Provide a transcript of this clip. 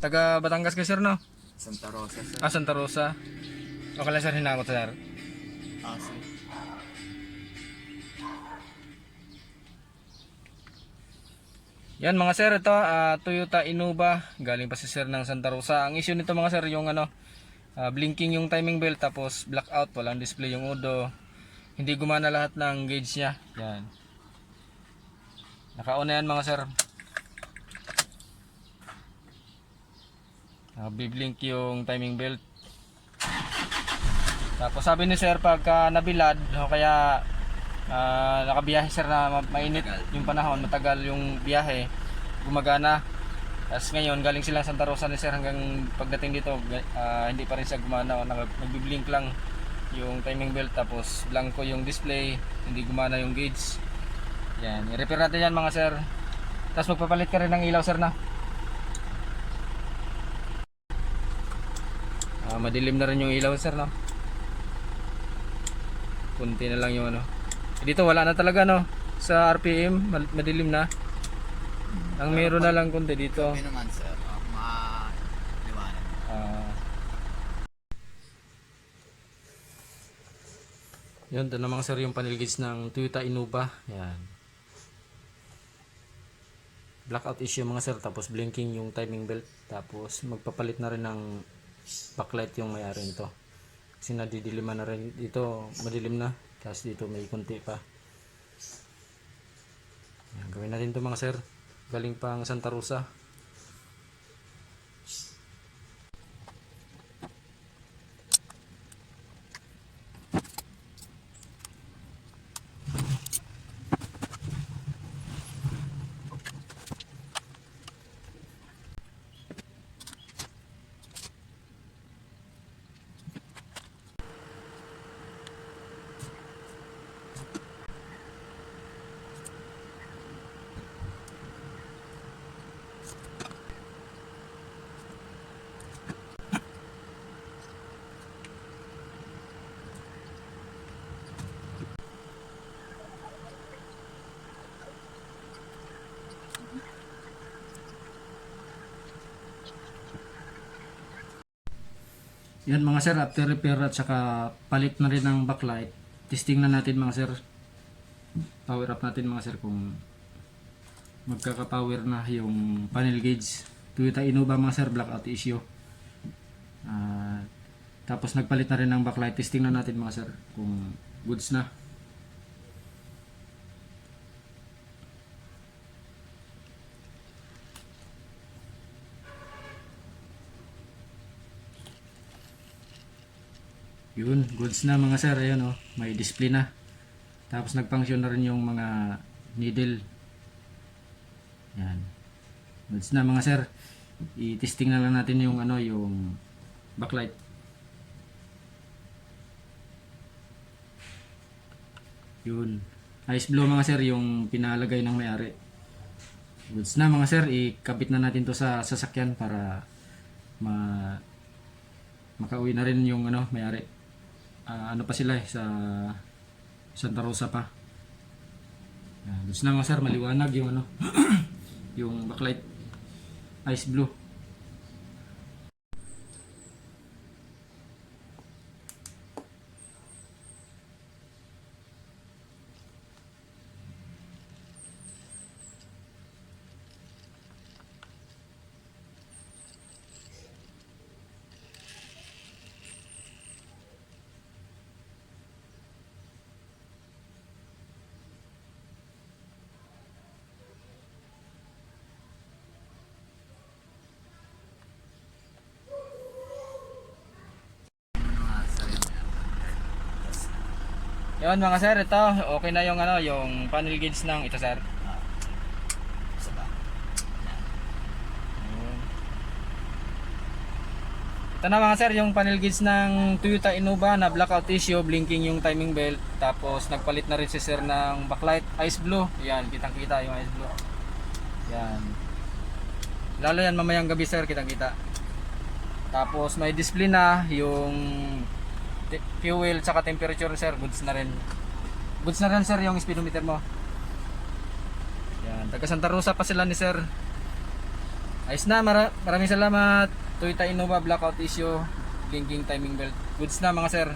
Taga Batangas ka sir no? Santa Rosa, sir. Ah, Santa Rosa. Okay lang sir, hinakot sir. Sir. Yan mga sir, ito Toyota Innova. Galing pa si sir ng Santa Rosa. Ang issue nito mga sir, yung ano, blinking yung timing belt, tapos blackout, walang display yung odo. Hindi gumana lahat ng gauge niya. Yan. Naka-on na yan mga sir. Biblink yung timing belt. Tapos sabi ni sir, pagka nabilad o kaya nakabiyahe sir na mainit yung panahon, matagal yung biyahe, gumagana. Tapos ngayon galing silang Santa Rosa ni sir, hanggang pagdating dito hindi pa rin siya gumana. Nagbiblink lang yung timing belt, tapos blanco yung display, hindi gumana yung gauge. Yan, i-repair natin yan mga sir. Tapos magpapalit ka rin ng ilaw sir na. Madilim na rin yung ilaw sir no. Kunti na lang yung ano. Dito wala na talaga no. Sa RPM madilim na. Ang meron na lang kunti dito. Kami naman, sir. Maliwanag. Yan, ito na mga sir yung panel gauge ng Toyota Innova. Yan. Blackout issue mga sir, tapos blinking yung timing belt, tapos magpapalit na rin ng backlight yung may-ari nito. Kasi nadidiliman na rin dito, madilim na. Tapos dito may kunti pa. Yan, gawin natin ito mga sir. Galing pang Santa Rosa. Yan mga sir, after repair at saka palit na rin ng backlight, testing na natin mga sir. Power up natin mga sir kung magkaka-power na yung panel gauge. Toyota Innova mga sir, blackout issue. Tapos nagpalit na rin ng backlight, testing na natin mga sir kung goods na. Yun, goods na mga sir. Ayan may display na. Tapos nagfunction na rin yung mga needle. Yan. Goods na mga sir. I-testing na lang natin yung yung backlight. Yun. Ice blow mga sir yung pinalagay ng may-ari. Goods na mga sir. Ikabit na natin to sa sasakyan para makauwi na rin yung may-ari. Ano pa sila sa Santa Rosa pa. Gusto na mga sir, maliwanag yung yung backlight ice blue. Yun mga sir, ito okay na yung yung panel gauge ng ito sir. Ito na mga sir yung panel gauge ng Toyota Innova na blackout issue, blinking yung timing belt, tapos nagpalit na rin si sir ng backlight ice blue. Yan, kitang kita yung ice blue. Yan. Lalo yan mamayang gabi sir, kitang kita. Tapos may display na yung fuel tsaka temperature sir, goods na rin. Goods na rin sir yung speedometer mo. Yan, taga Santa Rosa pa sila ni sir. Ayos na, maraming salamat. Toyota Innova Blackout Issue, King timing belt. Goods na mga sir.